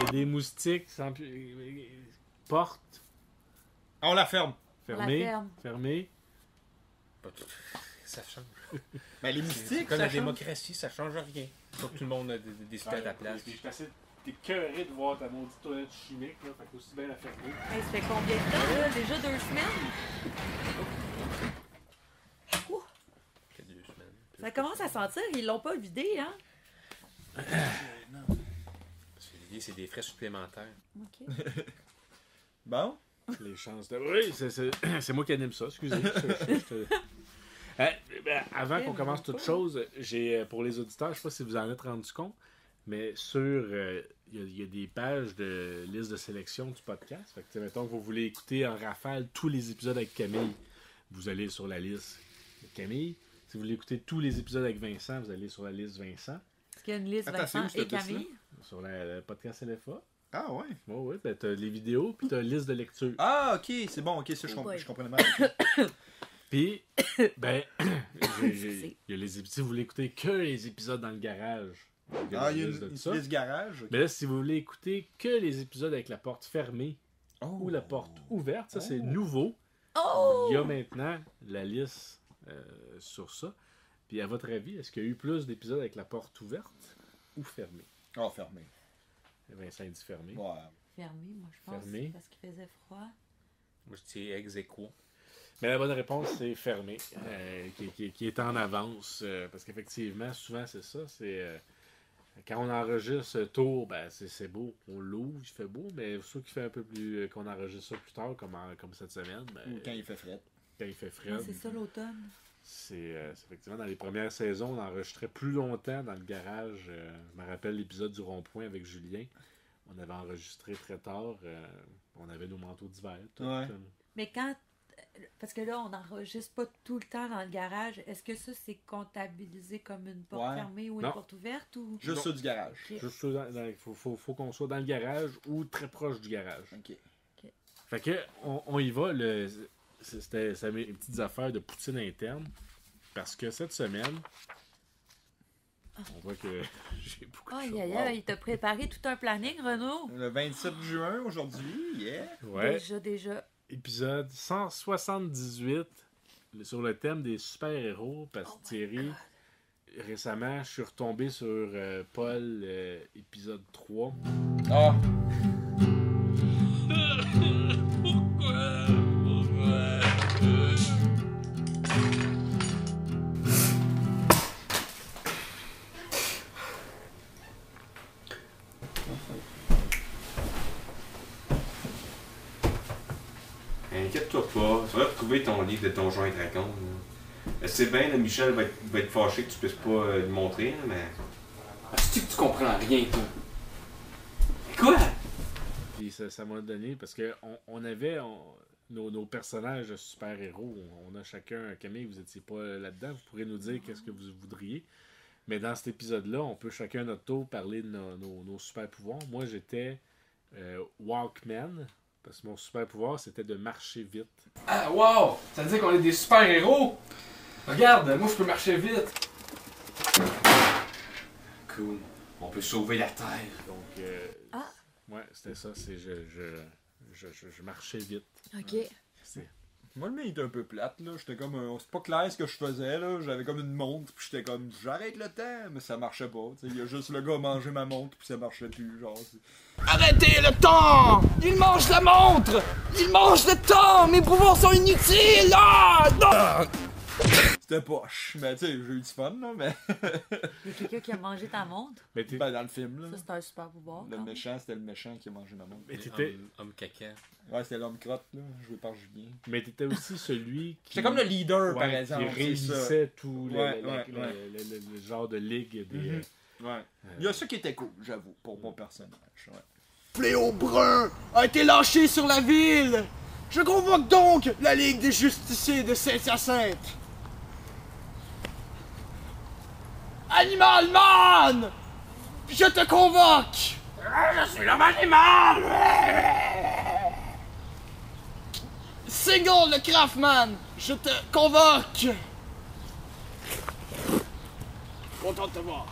Il y a des moustiques. Porte. On la ferme. Fermée. Ça change. Mais les C'est moustiques, comme ça la change. démocratie, ça change rien. Faut que tout le monde décide à ta place. Je suis assez écœuré de voir ta maudite toilette chimique, là. Fait qu'aussi bien la fermer. Hey, ça fait combien de temps, là? Déjà 2 semaines? Ouh, Ça fait 2 semaines. ça commence à sentir, ils l'ont pas vidé, hein? Parce que l'idée, c'est des frais supplémentaires. OK. Bon. Les chances de... Oui, c'est moi qui anime ça, excusez. Avant qu'on commence toute chose, j'ai pour les auditeurs, je sais pas si vous en êtes rendu compte, mais sur il y a des pages de liste de sélection du podcast. Fait que mettons que vous voulez écouter en rafale tous les épisodes avec Camille, vous allez sur la liste de Camille. Si vous voulez écouter tous les épisodes avec Vincent, vous allez sur la liste Vincent. Est-ce qu'il y a une liste Attention, Vincent et cette Camille? Sur le podcast LFA. Ah ouais. Oui, ben t'as les vidéos, puis t'as la liste de lecture. Ah ok, c'est bon, ok, ça je comprenais mal. Puis, ben, il y a les épisodes. Si vous voulez écouter que les épisodes dans le garage, Ah, il y a liste de une ça. liste garage. ok. Mais là, si vous voulez écouter que les épisodes avec la porte fermée Oh. ou la porte ouverte, ça c'est nouveau. Oh! Il y a maintenant la liste sur ça. Puis à votre avis, est-ce qu'il y a eu plus d'épisodes avec la porte ouverte ou fermée? Oh, fermé. Vincent dit fermé. Ouais. Fermé, moi, je pense, Fermé. parce qu'il faisait froid. Moi, je dis ex aequo. Mais la bonne réponse, c'est fermé, qui est en avance. Parce qu'effectivement, souvent, c'est ça. C'est quand on enregistre tôt, ben, c'est beau. On l'ouvre, il fait beau. Mais soit qu'il fait un peu plus. Qu'on enregistre ça plus tard, comme cette semaine. Ben, Ou quand il fait fret. quand il fait frais. Ouais, c'est ça l'automne. C'est effectivement dans les premières saisons, on enregistrait plus longtemps dans le garage. Je me rappelle l'épisode du rond-point avec Julien. On avait enregistré très tard. On avait nos manteaux d'hiver. Tout, Ouais. Mais quand... Parce que là, on n'enregistre pas tout le temps dans le garage. Est-ce que ça, c'est comptabilisé comme une porte Ouais. fermée ou Non. une porte ouverte? Ou... Juste Non. ça du garage. Ok. Juste il faut qu'on soit dans le garage ou très proche du garage. Ok. Fait que on y va. C'était mes petites affaires de poutine interne. Parce que cette semaine, on voit que j'ai beaucoup de Aïe, choses. aïe, aïe, il t'a préparé tout un planning, Renaud. Le 27 juin aujourd'hui, yeah. Ouais. Déjà. Épisode 178 sur le thème des super-héros. Parce que Thierry, récemment, je suis retombé sur Paul, épisode 3. Ah. Inquiète-toi pas, tu vas retrouver ton livre de Donjons et Dragons. Là. C'est bien, là, Michel va être fâché que tu puisses pas le montrer, là, mais... Est-ce que tu comprends rien, toi? Quoi? Puis ça m'a donné, parce que on avait nos personnages de super-héros. On a chacun, Camille, vous étiez pas là-dedans. Vous pourrez nous dire qu'est-ce que vous voudriez. Mais dans cet épisode-là, on peut chacun à notre tour parler de nos super-pouvoirs. Moi, j'étais Walkman, parce que mon super-pouvoir, c'était de marcher vite. Ah, wow! Ça veut dire qu'on est des super-héros! Regarde, moi je peux marcher vite! Cool. On peut sauver la Terre. Donc, ouais, c'était ça. C'est je marchais vite. OK. C'est- Moi, le mien était un peu plate, là. J'étais comme. C'est pas clair ce que je faisais, là. J'avais comme une montre, puis j'étais comme. J'arrête le temps, mais ça marchait pas. Il y a juste le gars à manger ma montre, puis ça marchait plus, genre. Arrêtez le temps! Il mange la montre! Il mange le temps! Mes pouvoirs sont inutiles! Ah! Non! C'était poche. Mais tu sais, j'ai eu du fun, là, mais. Il y a quelqu'un qui a mangé ta montre. Mais t'es- Ben, dans le film, là. Ça, c'est un super pouvoir. Le quand même. méchant, c'était le méchant qui a mangé ma montre. mais t'étais Homme caca. Ouais, c'était l'homme crotte, là, joué par Julien. mais t'étais aussi celui qui... J'étais comme le leader, par Ouais, exemple. qui c'est ça. réunissait tout Ouais, le genre de ligue des... Mhm. Ouais. Il y a ça qui était cool, j'avoue, pour mon personnage. Ouais. Fléau brun a été lâché sur la ville! Je convoque donc la Ligue des Justiciers de Saint-Hyacinthe! Animal Man! Je te convoque! Je suis l'homme animal! Single le Craftman! Je te convoque! Content de te voir.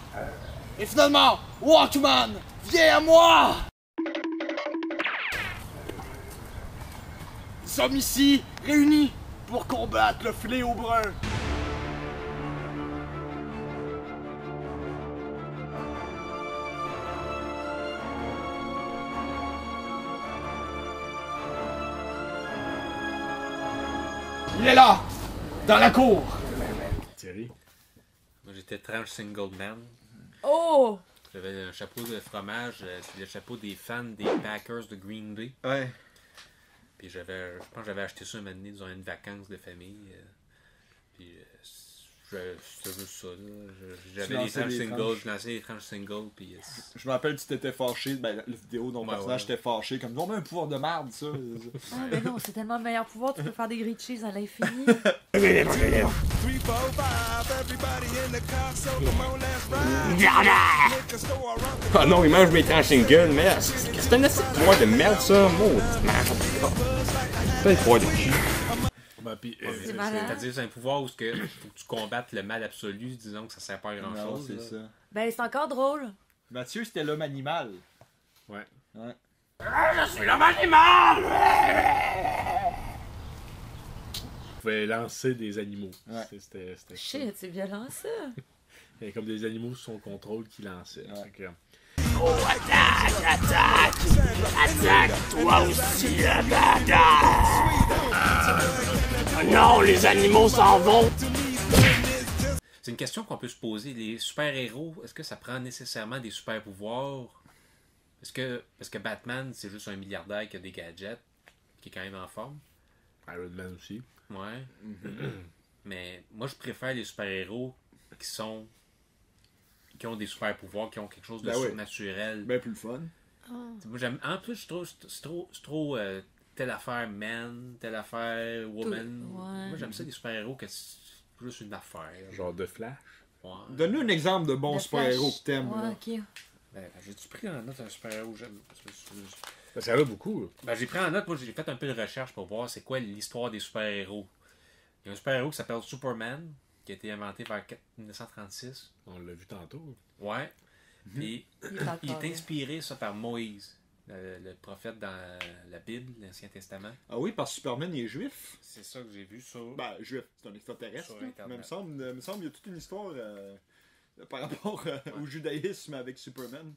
Et finalement, Walkman, viens à moi! sommes ici, réunis, pour combattre le fléau brun. Il est là, dans la cour. Thierry. Moi, j'étais tranche single man. Oh! J'avais un chapeau de fromage, c'est le chapeau des fans des Packers de Green Day. Ouais. Puis je pense que j'avais acheté ça un moment donné durant une vacance de famille. Puis c'était juste ça. Là. J'avais des tranches singles, je lançais des tranches singles. Puis, Je me rappelle, tu t'étais fâché, ben, la vidéo dont le personnage était fâché, comme, non, mais un pouvoir de merde, ça. Ah, mais non, c'est tellement le meilleur pouvoir, tu peux faire des grilled cheese à l'infini. Ah non, il mange mes tranches single, merde. C'est un assez de pouvoir de merde, ça. Maudite merde. C'est un pouvoir de cul. Ben, puis, C'est malade. c'est-à-dire, c'est un pouvoir où faut que tu combattes le mal absolu, disons que ça sert pas à grand Non, chose. c'est là. ça. Ben, c'est encore drôle. Mathieu, c'était l'homme animal. ouais. Ouais. Je suis l'homme animal! Vous pouvez lancer des animaux. Ouais. C'était ça. Shit, c'est violent ça. Il y avait comme des animaux sous son contrôle qui lançaient. Ouais. Fait que, Oh, attaque! Attaque! Attaque! Toi aussi, attaque! Non, les animaux s'en vont! C'est une question qu'on peut se poser. Les super-héros, est-ce que ça prend nécessairement des super-pouvoirs? Parce que Batman, c'est juste un milliardaire qui a des gadgets, qui est quand même en forme. Iron Man aussi. Ouais. Mais moi, je préfère les super-héros qui ont des super-pouvoirs, qui ont quelque chose de Ben oui. surnaturel. Ben plus le fun. Moi, j'aime. En plus, je trouve c'est trop telle affaire man, telle affaire woman. Ouais. Moi, j'aime ça, des super-héros, que c'est juste une affaire. Genre de Flash. Ouais. Donne-nous un exemple de bon Le super-héros Flash. que t'aimes. Ouais, là. ok. Ben, j'ai-tu pris en note un super-héros que j'aime? Parce qu'il y en a beaucoup. Là. Ben, j'ai pris en note, moi, j'ai fait un peu de recherche pour voir c'est quoi l'histoire des super-héros. Il y a un super-héros qui s'appelle Superman, qui a été inventé vers 1936. On l'a vu tantôt. Ouais. Puis, Il est encore il est là. inspiré, ça, par Moïse, le prophète dans la Bible, l'Ancien Testament. Ah oui, parce que Superman, il est juif. C'est ça que j'ai vu ça. Ben, juif, c'est un extraterrestre. Sur là. Internet. Mais il me semble qu'il y a toute une histoire par rapport au judaïsme avec Superman.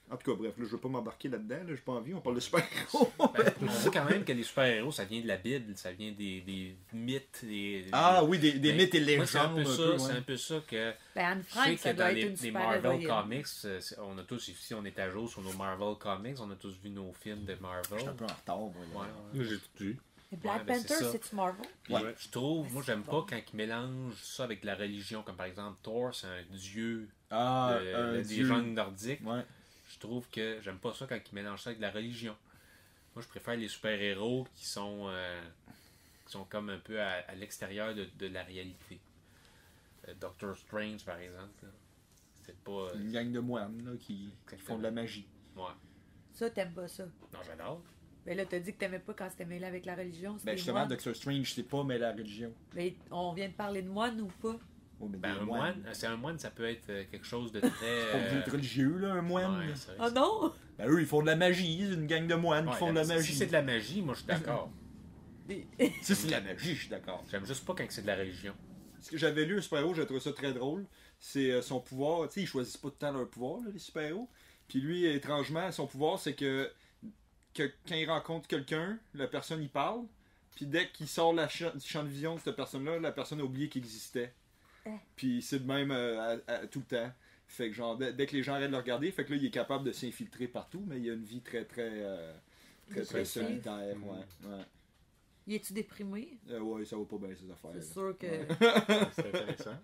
En tout cas, bref, là, je veux pas m'embarquer là-dedans, là, j'ai pas envie, on parle de super-héros. Ben, on voit quand même que les super-héros, ça vient de la Bible, ça vient des mythes. Ah oui, des Ben, mythes et moi, c'est un légendes. peu ça, ouais. c'est un peu ça que. Ben, Anne Je sais Frank, que ça dans doit être une les super Marvel héroïne. Comics, on a tous ici, on est à jour sur nos Marvel Comics, on a tous vu nos films de Marvel. Je suis un peu en retard. moi, là. Ouais, Moi, j'ai tout vu. Et Black Ouais, ben, c'est Panther, ça. c'est-tu Marvel? Puis, Ouais. je trouve, moi j'aime pas quand ils mélangent ça avec la religion, comme par exemple Thor, c'est un dieu Ah, des dieu. gens nordiques. Ouais. Je trouve que j'aime pas ça quand ils mélangent ça avec la religion. Moi je préfère les super-héros qui sont comme un peu à l'extérieur de la réalité. Doctor Strange par exemple. Là. C'est pas. Une gang de moines là, qui font de la magie. Ouais. Ça, t'aimes pas ça. Non, j'adore. Ben là, t'as dit que t'aimais pas quand c'était mêlé avec la religion. Ben c'était justement, moine. Doctor Strange, c'est pas, mais la religion. Mais on vient de parler de moine ou pas? Oh, mais Ben, des un moine, c'est un moine, ça peut être quelque chose de très. Pas obligé d'être religieux, là, un moine. Ouais, c'est vrai. Oh non! Ben eux, ils font de la magie, c'est une gang de moines Ouais, qui font de la magie. Si c'est de la magie, moi je suis d'accord. Si c'est de la magie, je suis d'accord. J'aime juste pas quand c'est de la religion. Ce que j'avais lu un super-héros, j'ai trouvé ça très drôle. C'est son pouvoir, tu sais, ils choisissent pas tout le temps leur pouvoir, là, les super-héros. Puis lui, étrangement, son pouvoir, c'est que quand il rencontre quelqu'un, la personne y parle, puis dès qu'il sort du champ de vision de cette personne-là, la personne a oublié qu'il existait. Puis c'est de même tout le temps. Fait que genre, dès que les gens arrêtent de le regarder, fait que là, il est capable de s'infiltrer partout, mais il a une vie très Dépressive. solitaire, ouais. Y es-tu déprimé? Ouais, ça va pas bien ces affaires. C'est sûr que. C'est intéressant.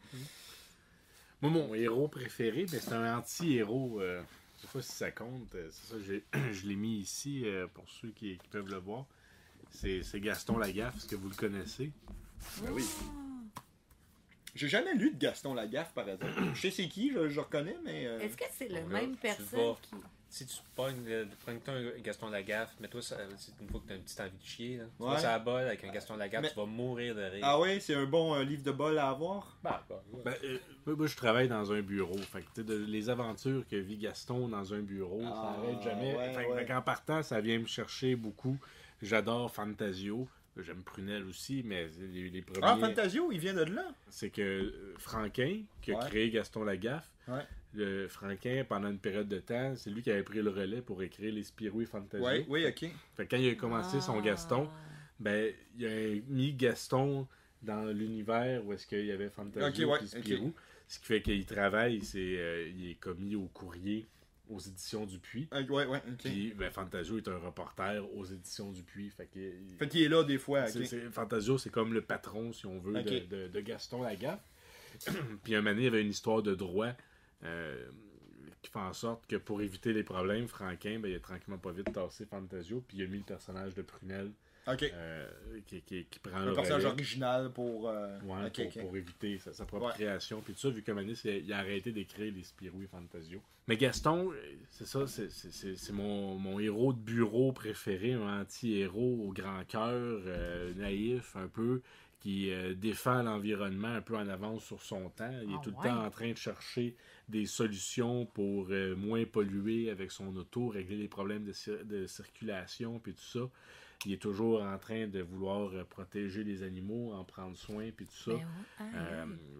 Moi, mon héros préféré, ben, c'est un anti-héros. Je sais pas si ça compte. C'est ça, je l'ai mis ici pour ceux qui peuvent le voir. C'est Gaston Lagaffe. Est-ce que vous le connaissez? Ben oui. J'ai jamais lu de Gaston Lagaffe, par exemple. Je sais c'est qui, je reconnais, mais... Est-ce que c'est le Bon, là, même tu personne vas. qui. Si tu prends un Gaston Lagaffe, mets-toi ça, une fois que tu as une petite envie de chier, là. Tu Ouais. vas sur la bolle avec un Gaston Lagaffe, Mais- tu vas mourir de rire. Ah ouais, c'est un bon livre de bol à avoir? Bah, Ben, moi, je travaille dans un bureau. Fait que, tu sais, les aventures que vit Gaston dans un bureau, ça n'arrête jamais. ouais, Fait que, ouais. en partant, ça vient me chercher beaucoup. J'adore Fantasio. j'aime Prunelle aussi, mais les premiers... Ah, Fantasio, il vient de là. C'est que Franquin, qui a créé Gaston Lagaffe, le Franquin, pendant une période de temps, c'est lui qui avait pris le relais pour écrire les Spirou et Fantasio. Oui, ok. Fait que quand il a commencé son Gaston, ben, il a mis Gaston dans l'univers où est-ce qu'il y avait Fantasio et Spirou. Ce qui fait qu'il travaille, il est commis au courrier aux éditions Dupuis. Puis ben, Fantasio est un reporter aux éditions Dupuis. Fait qu'il est là des fois. Fantasio, c'est comme le patron, si on veut, de Gaston Lagaffe. Puis un moment donné, il y avait une histoire de droit qui fait en sorte que pour éviter les problèmes, Franquin, ben, il a tranquillement pas vite tassé Fantasio, puis il a mis le personnage de Prunelle. Qui prend un personnage original pour pour éviter sa propre création puis tout ça, vu que Manis il a arrêté d'écrire les Spirou et Fantasio. Mais Gaston, c'est ça, c'est mon héros de bureau préféré, un anti-héros au grand cœur, naïf un peu, qui défend l'environnement un peu en avance sur son temps. Il est tout le temps en train de chercher des solutions pour moins polluer avec son auto, régler les problèmes de circulation puis tout ça. Il est toujours en train de vouloir protéger les animaux, en prendre soin, puis tout ça.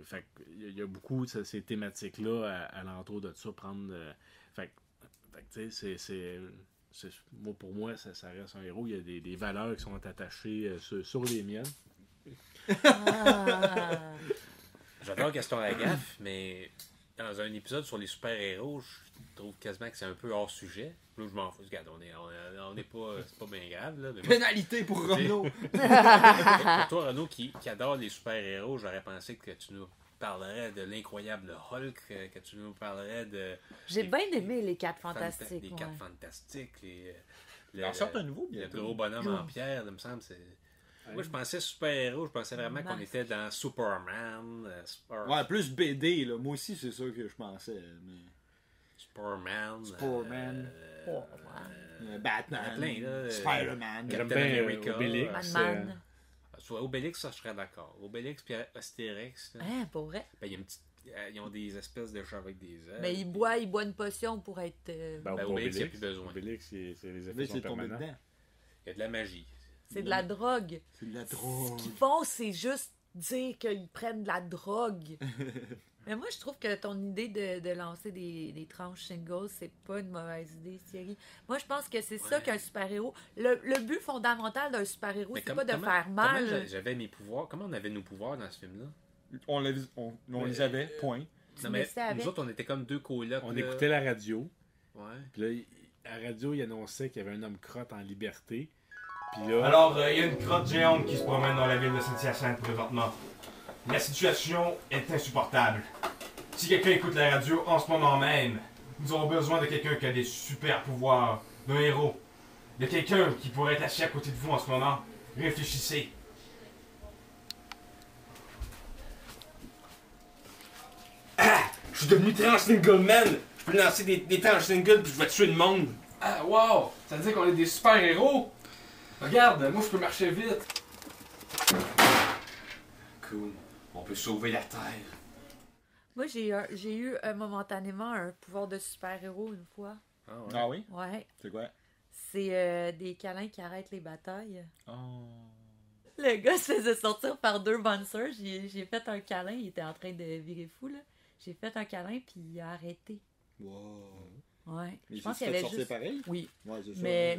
Fait il y a beaucoup de ces thématiques-là à l'entour de ça. Tu sais, pour moi, ça reste un héros. Il y a des valeurs qui sont attachées sur les miennes. J'adore Gaston Lagaffe, mais dans un épisode sur les super-héros, je trouve quasiment que c'est un peu hors sujet. Là, je m'en fous. Regarde, on n'est pas... C'est pas bien grave, là. Mais pénalité pour Renaud! Pour toi, Renaud, qui adore les super-héros, j'aurais pensé que tu nous parlerais de l'incroyable Hulk, que tu nous parlerais de... J'ai bien aimé les 4 fantastiques. Les 4 fantastiques. Il en sort un nouveau, le gros bonhomme en pierre, il me semble, c'est... Moi, je pensais super-héros, je pensais vraiment qu'on était dans Superman. Ouais, plus BD, là. Moi aussi, c'est ça que je pensais. Mais... Superman. Batman. Plein, là, Spider-Man. Captain America. Obélix. Obélix, ça, je serais d'accord. Obélix puis Astérix. Pour vrai? Ben, il y a une petite... Ils ont des espèces de chats avec des ailes. Mais il boit une potion pour être... Obélix, il n'y a plus besoin. Obélix, c'est les effets sont permanents. Il y a de la magie. C'est de la drogue. C'est de la drogue. Ce qu'ils font, c'est juste dire qu'ils prennent de la drogue. Mais moi, je trouve que ton idée de lancer des tranches singles, c'est pas une mauvaise idée, Thierry. Moi, je pense que c'est ça qu'un super-héros... Le but fondamental d'un super-héros, c'est pas de faire mal. Comment j'avais mes pouvoirs? Comment on avait nos pouvoirs dans ce film-là? On les avait, point. Non, mais nous autres, on était comme deux colocs. On écoutait la radio. Ouais. Puis là, à la radio, il annonçait qu'il y avait un homme crotte en liberté. Puis là... Alors, il y a une crotte géante qui se promène dans la ville de Saint-Hyacinthe présentement. La situation est insupportable. Si quelqu'un écoute la radio en ce moment même, nous avons besoin de quelqu'un qui a des super pouvoirs, d'un héros. De quelqu'un qui pourrait être assis à côté de vous en ce moment. Réfléchissez. Ah! Je suis devenu Translingle Man! Je peux lancer des Translingle puis je vais tuer le monde! Ah, wow! Ça veut dire qu'on est des super-héros? Regarde, moi je peux marcher vite. Cool. On peut sauver la Terre. Moi, j'ai eu momentanément un pouvoir de super-héros une fois. Ah oui? Ouais. C'est quoi? C'est des câlins qui arrêtent les batailles. Oh. Le gars se faisait sortir par 2 bouncers. J'ai fait un câlin. Il était en train de virer fou, là. J'ai fait un câlin, puis il a arrêté. Wow. Ouais. Mais je pense qu'il y avait juste... pareil? Oui. Ouais, c'est ça. Mais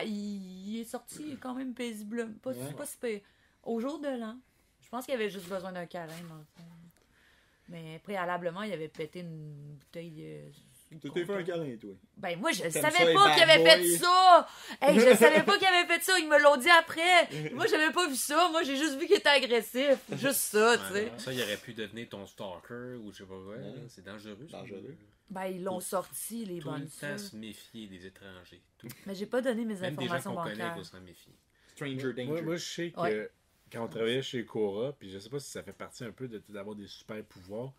il est sorti quand même paisiblement. Pas si pire. Au jour de l'an. Je pense qu'il avait juste besoin d'un câlin, dans le fond. Mais préalablement, il avait pété une bouteille... Tu t'es fait un câlin, toi. Ben moi, je savais pas qu'il avait fait ça! Hey, je savais pas qu'il avait fait ça, ils me l'ont dit après! Moi, j'avais pas vu ça, moi, j'ai juste vu qu'il était agressif. Juste ça, tu sais. Ça, il aurait pu devenir ton stalker, ou je sais pas quoi. C'est dangereux, ça. Dangereux. Ben, ils l'ont sorti, les bonnes Tout le temps se méfier des étrangers. Mais j'ai pas donné mes Même informations des gens qu'on connaît, il bancaires. faut s'en méfier. Stranger Danger. Moi, je sais que quand on travaillait chez Cora, puis je sais pas si ça fait partie un peu d'avoir des super pouvoirs,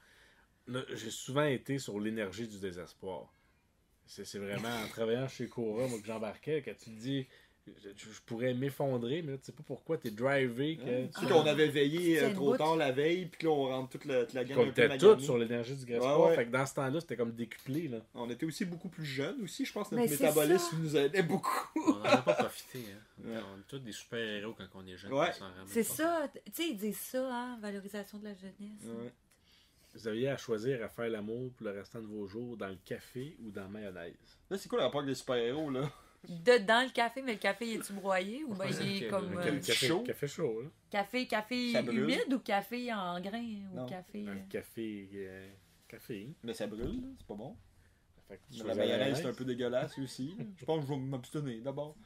là, j'ai souvent été sur l'énergie du désespoir. C'est vraiment en travaillant chez Cora, moi, que j'embarquais, quand tu te dis, je pourrais m'effondrer, mais là, tu sais pas pourquoi t'es drivé. Tu sais qu'on avait veillé C'est une trop bout. tard la veille, puis là, on rentre toute la gang On un peu était maganée. tous sur l'énergie du Gaspard. Ouais, ouais. Fait que dans ce temps-là, c'était comme décuplé. Là. On était aussi beaucoup plus jeunes aussi, je pense que Mais notre c'est métabolisme ça. nous aidait beaucoup. On n'en a pas profité. Hein. Ouais. On est tous des super-héros quand on est jeune. Ouais. on s'en rend même C'est pas ça. Tu sais, ils disent ça, hein, valorisation de la jeunesse. Ouais. Vous aviez à choisir à faire l'amour pour le restant de vos jours dans le café ou dans la mayonnaise. Là, c'est quoi le rapport avec les super-héros, là? Dans le café, mais le café, il est-tu broyé ou ben il est Ok, comme le Le café chaud. café chaud, là. café Ça brûle. humide ou café en grain ou Non. café. Un café. Café. Mais ça brûle, là, c'est pas bon. Fait que tu Mais la choisis mayonnaise, c'est un peu dégueulasse aussi. Je pense que je vais m'abstenir d'abord.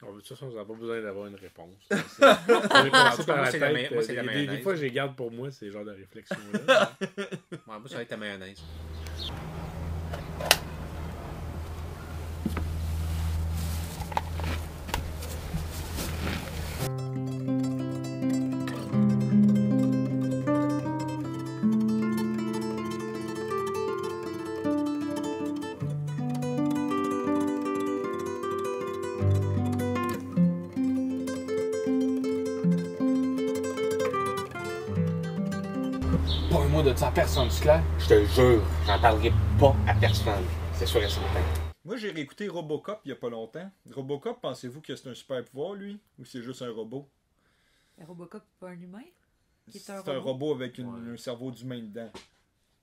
De toute façon, vous n'avez pas besoin d'avoir une réponse. C'est passé par la c'est la tête. moi, c'est la Des mayonnaise. fois, je les garde pour moi, ces genres de réflexions-là. Ouais, moi, ça va être ta mayonnaise. Pas un mot de ça à personne, c'est clair? Je te jure, j'en parlerai pas à personne. C'est sûr et certain. Moi, j'ai réécouté Robocop il y a pas longtemps. Robocop, pensez-vous que c'est un super pouvoir, lui? Ou c'est juste un robot? Le Robocop, c'est pas un humain? Qui est C'est un un robot? robot avec Ouais. un cerveau d'humain dedans.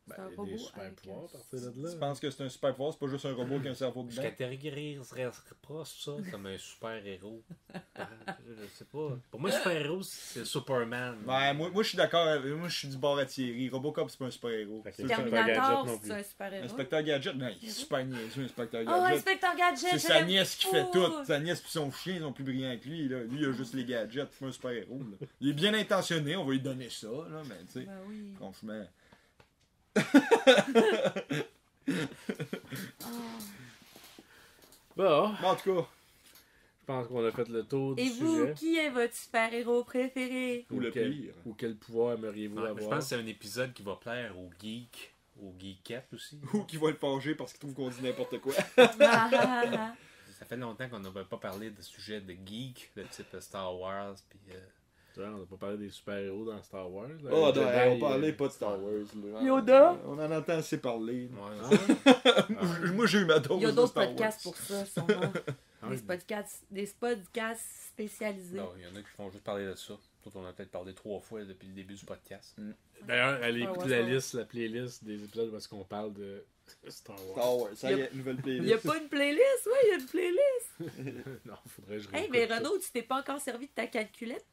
C'est Ben, un il y a robot des super avec pouvoirs un- à partir de là. Tu penses que c'est un super pouvoir, c'est pas juste un robot qui a un cerveau Je dedans? catégoriserais pas ça comme un super-héros. Je sais pas. Pour moi, super-héros, c'est Superman. Ouais, moi je suis d'accord, moi je suis du bord à Thierry. Robocop, c'est pas un super-héros. Fait que C'est un Terminator, non plus. c'est un super-héros. Inspecteur Gadget, non, il est super niaiseux, Inspecteur Oh, Gadget. Inspecteur Gadget! C'est je sa l'aime nièce qui fait fou. tout. Sa nièce et son chien sont plus brillants que lui. Là. Lui, il a juste les gadgets. C'est pas un super-héros. Là. Il est bien intentionné, on va lui donner ça. Là, mais tu sais, Ben oui. franchement. Bon, Bon, en tout cas, je pense qu'on a fait le tour du Et vous, sujet. qui est votre super-héros préféré? ou le quel, pire. Ou quel pouvoir aimeriez-vous Ouais, je avoir? pense que c'est un épisode qui va plaire aux geeks, aux geekettes aussi. Ou qui va le forger parce qu'il trouve qu'on dit n'importe quoi. Ça fait longtemps qu'on n'avait pas parlé de sujets de geek, de type Star Wars. Puis, Ouais, on n'a pas parlé des super-héros dans Star Wars. là. Oh, Les non, Jedi, on parlait pas de Star Wars. Là. Yoda? On en entend assez parler. ouais, Moi, j'ai eu ma dose Il y a de d'autres Star podcasts Wars. pour ça, sûrement. Ah, Des podcasts spécialisés. non, il y en a qui font juste parler de ça. D'autres, on a peut-être parlé 3 fois depuis le début du podcast. D'ailleurs, allez Star écouter Wars, la ouais. liste, la playlist des épisodes où est-ce qu'on parle de Star Wars. Star Wars, ça y est, nouvelle Il n'y a playlist. pas une playlist? Oui, il y a une playlist. Non, faudrait que je Hey, réécoute mais ça. Renaud, tu t'es pas encore servi de ta calculette?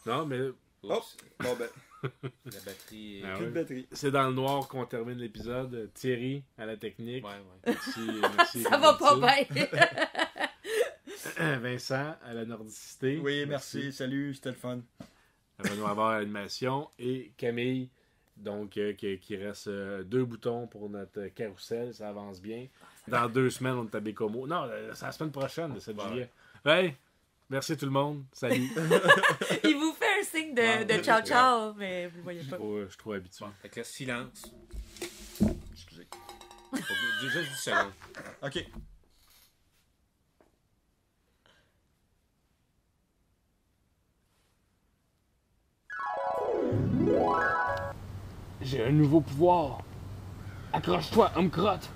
Non, mais Oups, Oh, bon ben, la batterie. Ah plus ouais. de batterie. c'est dans le noir qu'on termine l'épisode. Thierry à la technique. Ouais, ouais. Merci, Ça va pas bien. Vincent à la nordicité. Oui, merci. Salut, c'était le fun. Renaud avoir à l'animation. Et Camille, donc, qui reste 2 boutons pour notre carrousel. Ça avance bien. Dans 2 semaines, on est à Bécomo. Non, c'est la semaine prochaine, le 7 juillet. Ouais. Merci tout le monde. Salut. Il vous fait un signe de ciao ciao, mais vous le voyez pas. Je suis trop habitué. Bon, fait que là, silence. Excusez. Juste 10 secondes. Ok. J'ai un nouveau pouvoir. Accroche-toi, homme crotte.